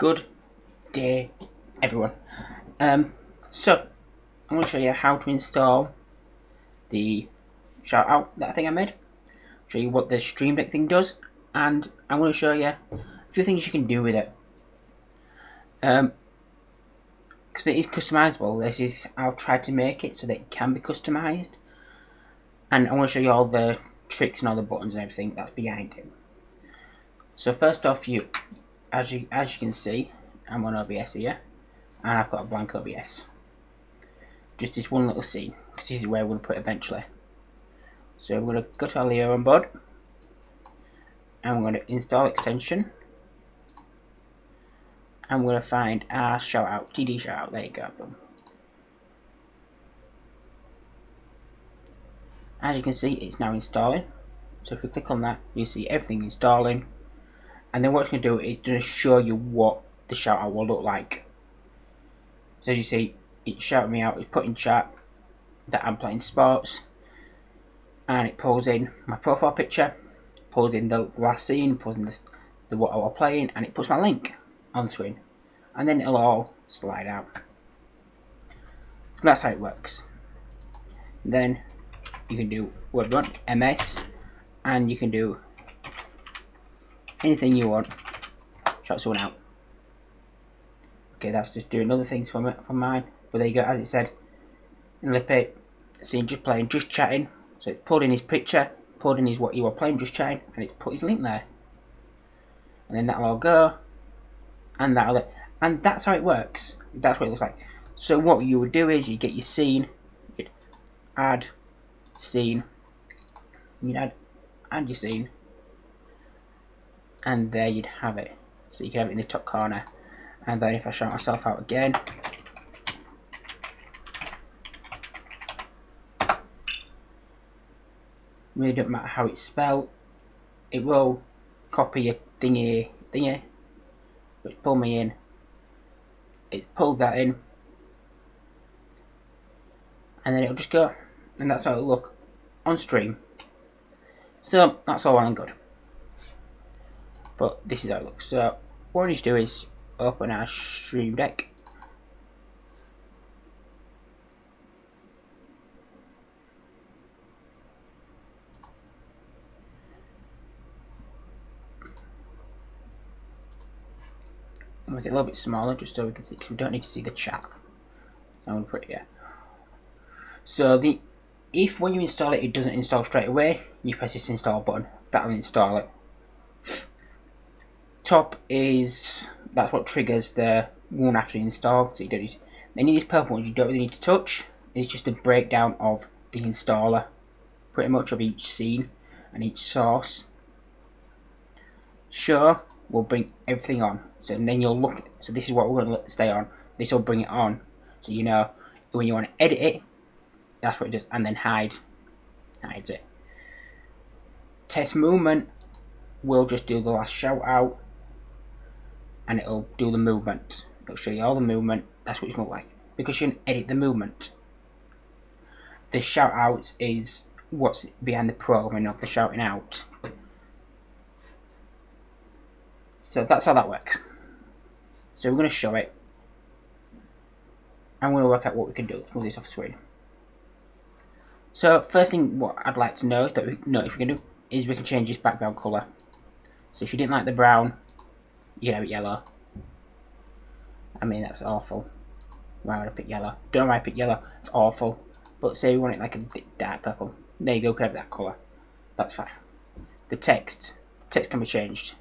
Good day, everyone. So I'm going to show you how to install the shoutout that I think I made. Show you what the Stream Deck thing does, and I'm going to show you a few things you can do with it. Because it is customizable. This is I've tried to make it so that it can be customized, and I want to show you all the tricks and all the buttons and everything that's behind it. So first off, as you can see, I'm on OBS here, and I've got a blank OBS. Just this one little scene, because this is where we're going to put it eventually. So we're going to go to our Lioranboard, and we're going to install extension, and we're going to find our shoutout, TD shoutout. There you go. Boom. As you can see, it's now installing. So if we click on that, you see everything installing, and then what it's going to do is going to show you what the shoutout will look like. So as you see, it's shouting me out, it's put in chat that I'm playing sports, and it pulls in my profile picture, pulls in the last scene, pulls in the what I was playing, and it puts my link on the screen, and then it'll all slide out. So that's how it works. Then you can do what you want, MS, and you can do anything you want. Shout someone out. Okay, that's just doing other things from mine. But there you go, as it said, in Lippy, scene just playing, just chatting. So it pulled in his picture, pulled in his what you were playing, just chatting, and it put his link there. And then that'll all go, and that's how it works. That's what it looks like. So what you would do is you get your scene, you'd add scene, you'd add your scene, and there you'd have it. So you can have it in the top corner. And then if I shout myself out again, really don't matter how it's spelled, it will copy your thingy, which pull me in. It pulled that in, and then it'll just go, and that's how it'll look on stream. So that's all well and good, but this is how it looks. So what we need to do is open our Stream Deck. Make it a little bit smaller just so we can see, because we don't need to see the chat. I'm going to put it here. So if when you install it, it doesn't install straight away, you press this install button, that'll install it. Top is, that's what triggers the one after you install. So you don't need, any of these purple ones you don't really need to touch. It's just a breakdown of the installer, pretty much, of each scene and each source. Show will bring everything on. So then you'll look, so this is what we're going to stay on. This will bring it on. So you know when you want to edit it, that's what it does. And then hides it. Test movement will just do the last shout out, and it'll do the movement. It'll show you all the movement. That's what it's going to look like, because you can edit the movement. The shout out is what's behind the programming of the shouting out. So that's how that works. So we're going to show it, and we're going to work out what we can do. Let's move this off the screen. So first thing what I'd like to know, that we know if we can do, is we can change this background colour. So if you didn't like the brown, you can have it yellow. I mean, that's awful. Why would I pick yellow? Don't know why I pick yellow. It's awful. But say we want it like a dark purple. There you go, can have that colour. That's fine. The text can be changed.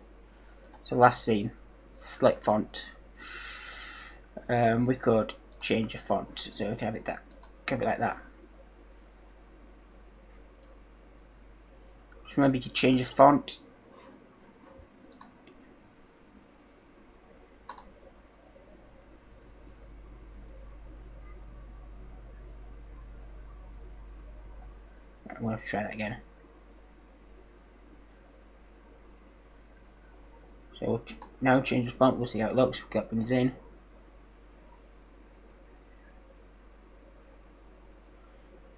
So last scene, select font. We could change the font, so we can have it like that. Just remember, you can change the font. I'm going to have to try that again. So we'll now change the font, we'll see how it looks. We've got things in.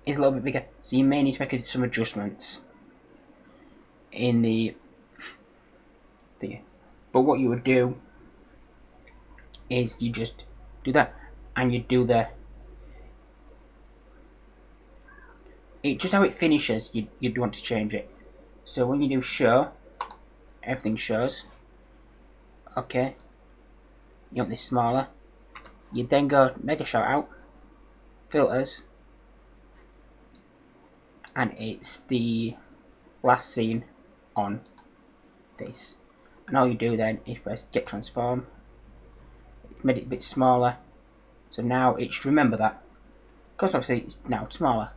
It's a little bit bigger, so you may need to make some adjustments in the thing. But what you would do is you just do that, and you do just how it finishes. You'd want to change it. So when you do show, everything shows. Okay, you want this smaller. You then go mega shout out, filters, and it's the last scene on this. And all you do then is press get transform. It's made it a bit smaller. So now it should remember that. Because obviously it's now smaller.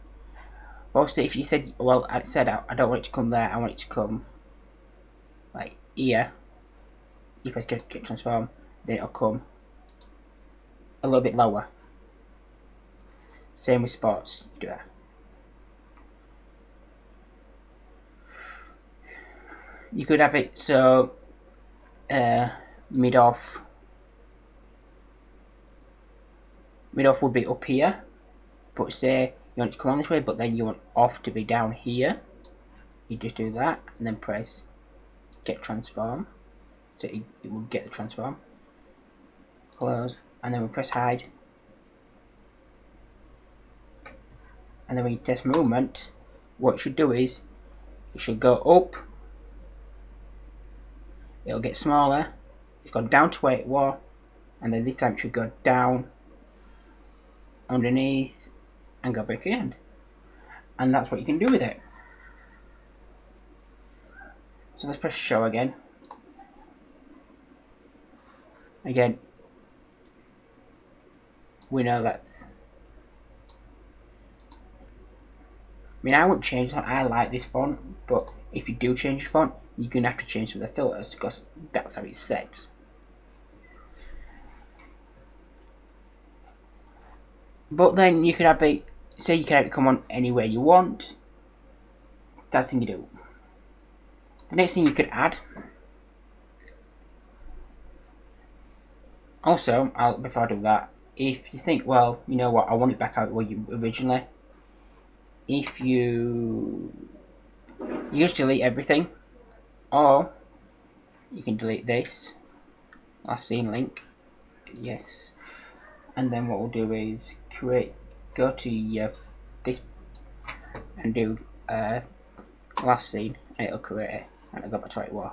But also if you said, well, I said I don't want it to come there, I want it to come like here. You press get transform, then it'll come a little bit lower. Same with sports, you do that. You could have it so mid off would be up here, but say you want it to come on this way, but then you want off to be down here. You just do that and then press get transform, so it will get the transform. Close, and then we press hide, and then when you test movement, what it should do is it should go up, it'll get smaller, it's gone down to where it was, and then this time it should go down, underneath, and go back again. And that's what you can do with it. So let's press show again. Again, we know that. I mean, I wouldn't change the font. I like this font, but if you do change the font, you're going to have to change some of the filters because that's how it's set. But then you could have it, say you can have it come on anywhere you want. That's the thing you do. The next thing you could add. Also, before I do that, if you think, well, you know what, I want it back out where you originally. If you just delete everything, or you can delete this last scene link, yes, and then what we'll do is go to this and do last scene, and it'll create it, and it'll go back to where it was.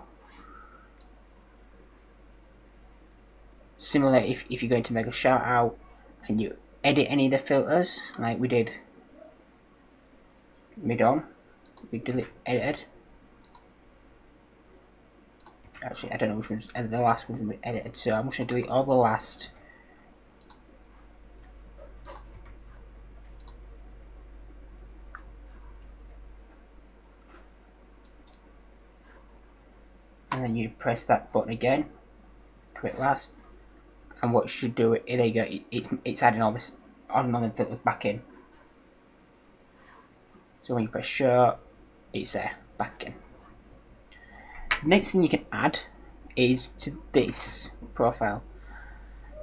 Similarly, if you go into Mega Shoutout and you edit any of the filters, like we did mid-on, we edited. Actually, I don't know which one's the last one we edited, so I'm just going to delete all the last. And then you press that button again, quit last, and what you should do, there you go, it's adding all this, adding all the filters back in. So when you press show, it's there, back in. Next thing you can add is to this profile.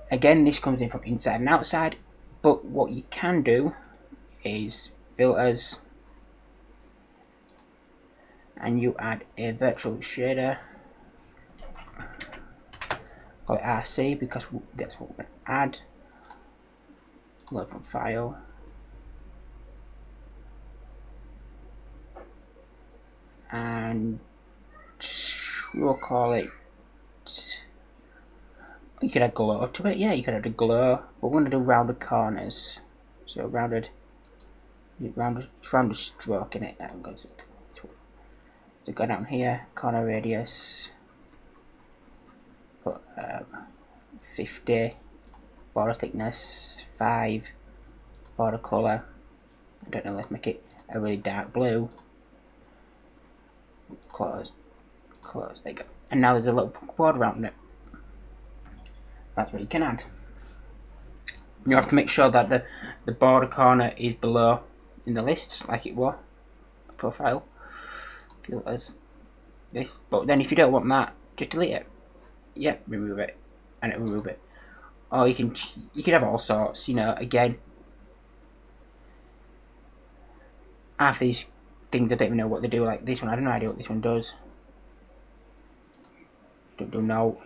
Again, this comes in from inside and outside, but what you can do is filters, and you add a virtual shader, call it RC because that's what we're going to add. Load from file, and we'll call it, you could add glow to it, yeah, you could add a glow, but we're going to do rounded corners, so rounded stroke in it. I'm going to go down here, corner radius, put 50, border thickness 5, border colour, I don't know, let's make it a really dark blue, close, there you go, and now there's a little border around it. That's what you can add. You have to make sure that the border corner is below in the list, like it was profile filters this, but then if you don't want that, just delete it. Yep, remove it, and it'll remove it. Or you can have all sorts, you know. Again, half these things I don't even know what they do. Like this one, I have no idea what this one does. Don't know.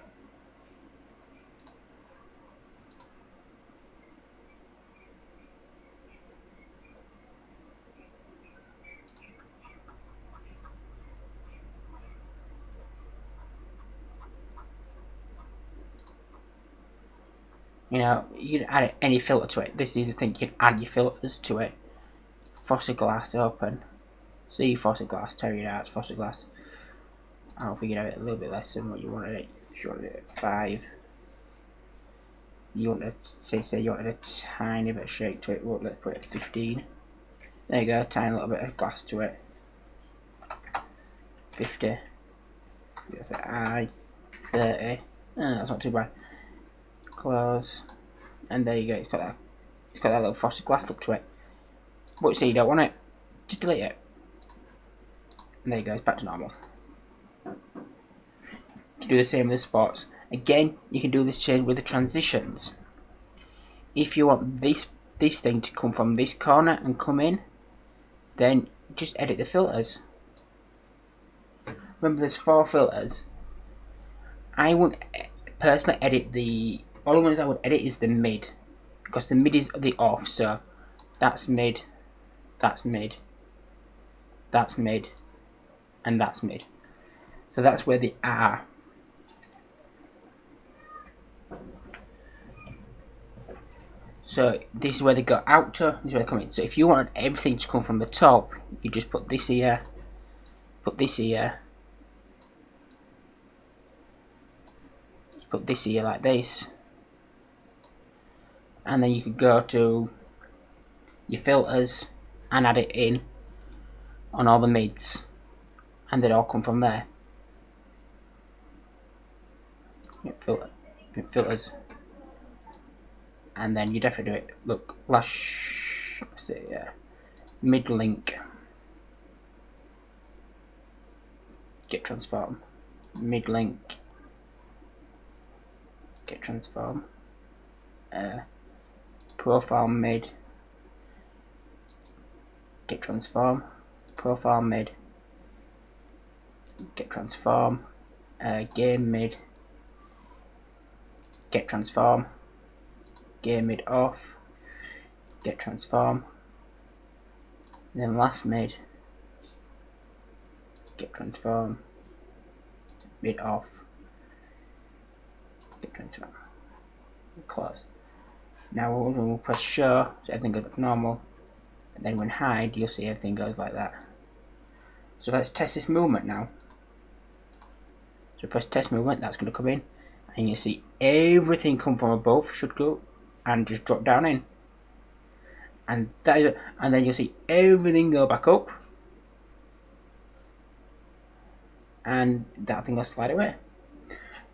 You know, you can add any filter to it. This is the thing, you can add your filters to it. Frosted glass open. See frosted glass, Terry Darts, frosted glass. I'll figure out a little bit less than what you wanted it. If you wanted it at 5, you wanted say you wanted a tiny bit of shake to it. Well, let's put it at 15. There you go, tiny little bit of glass to it. 50. That's it. I 30. Oh, that's not too bad. Close, and there you go. It's got that little frosted glass look to it. But you see, you don't want it. Just delete it. And there you go. It's back to normal. You can do the same with the spots. Again, you can do this change with the transitions. If you want this thing to come from this corner and come in, then just edit the filters. Remember, there's 4 filters. I wouldn't personally edit the. All the ones I would edit is the mid, because the mid is the off. So that's mid, that's mid, that's mid, and that's mid. So that's where they are. So this is where they go out to, this is where they come in. So if you wanted everything to come from the top, you just put this here, put this here, put this here like this. And then you could go to your filters and add it in on all the mids, and they'd all come from there. Filters, and then you definitely do it. Look, let's see, mid link, get transform, mid link, get transform, profile mid, get transform, profile mid, get transform, game mid, get transform, game mid off, get transform, then last mid, get transform, mid off, get transform, close. Now we'll press show, so everything goes back to normal, and then when hide, you'll see everything goes like that. So let's test this movement now. So press test movement, that's going to come in, and you see everything come from above, should go, and just drop down in. And then you'll see everything go back up, and that thing will slide away.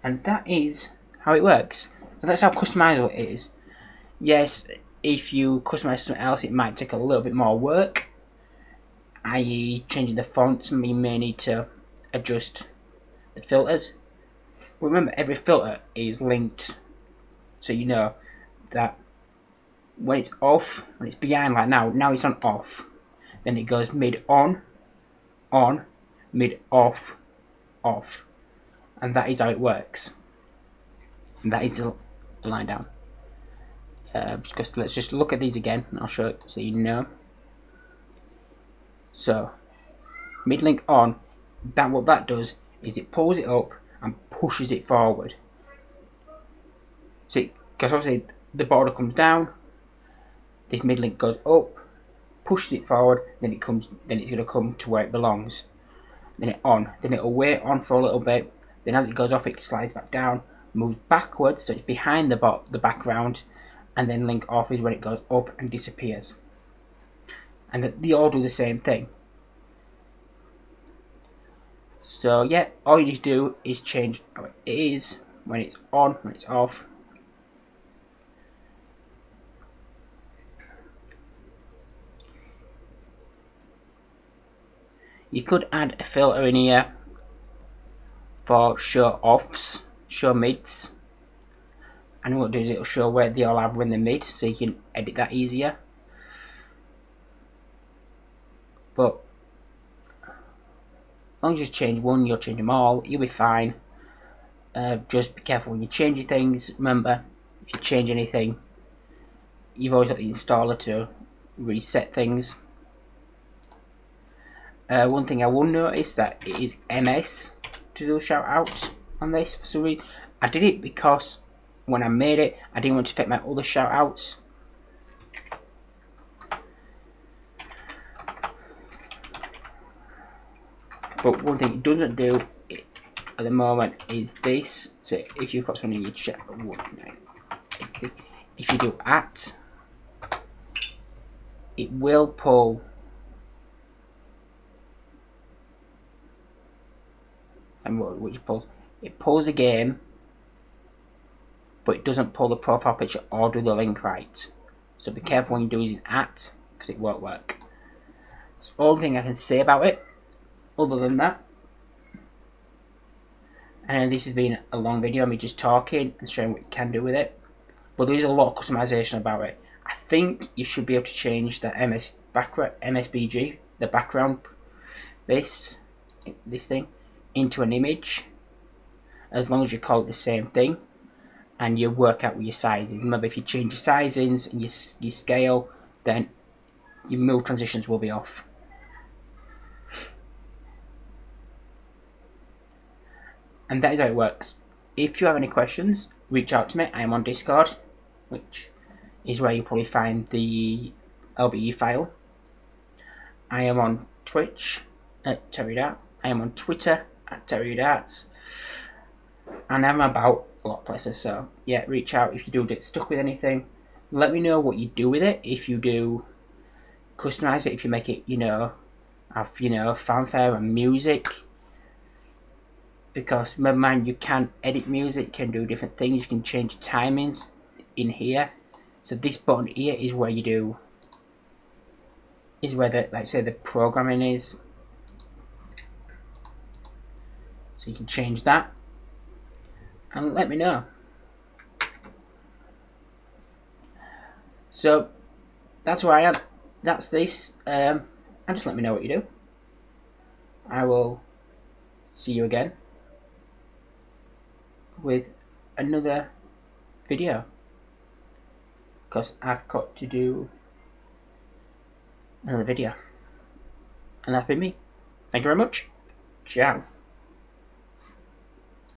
And that is how it works. So that's how customizable it is. Yes, if you customize something else, it might take a little bit more work, i.e. changing the fonts. You may need to adjust the filters. But remember, every filter is linked, so you know that when it's off, when it's behind like now it's on off, then it goes mid on, mid off, off, and that is how it works. And that is the line down. Let's just look at these again, and I'll show it so you know. So mid link on, what that does is it pulls it up and pushes it forward. See, because obviously the border comes down, this mid link goes up, pushes it forward, then it's going to come to where it belongs. Then it'll wait on for a little bit, then as it goes off it slides back down, moves backwards, so it's behind the background, and then link off is when it goes up and disappears. And they all do the same thing. So yeah, all you need to do is change how it is when it's on, when it's off. You could add a filter in here for show offs, show mids, and what it does is it'll show where they all are when they're mid, so you can edit that easier. But as long as you change one, you'll change them all, you'll be fine. Just be careful when you change your things. Remember, if you change anything, you've always got the installer to reset things. One thing I will notice that it is MS to do shout outs on this for some reason. I did it because when I made it, I didn't want to affect my other shoutouts. But one thing it doesn't do at the moment is this. So if you've got something in your chat, if you do at, it will pull. And which pulls? It pulls the game, but it doesn't pull the profile picture or do the link right. So be careful when you're using at, because it won't work. That's the only thing I can say about it. Other than that, and this has been a long video of me just talking and showing what you can do with it. But there is a lot of customization about it. I think you should be able to change the MSBG, the background, this thing, into an image, as long as you call it the same thing, and you work out with your sizing. Remember, if you change your sizings and your scale, then your move transitions will be off. And that is how it works. If you have any questions, reach out to me. I am on Discord, which is where you'll probably find the LBE file. I am on Twitch at TerryDart. I am on Twitter at TerryDarts. And I'm about a lot of places, so yeah, reach out if you do get stuck with anything. Let me know what you do with it. If you do customize it, if you make it, have fanfare and music. Because remember, man, you can edit music, you can do different things, you can change timings in here. So this button here is where the the programming is. So you can change that and let me know. So that's where I am. That's this. And just let me know what you do. I will see you again with another video, because I've got to do another video. And that's been me. Thank you very much. Ciao.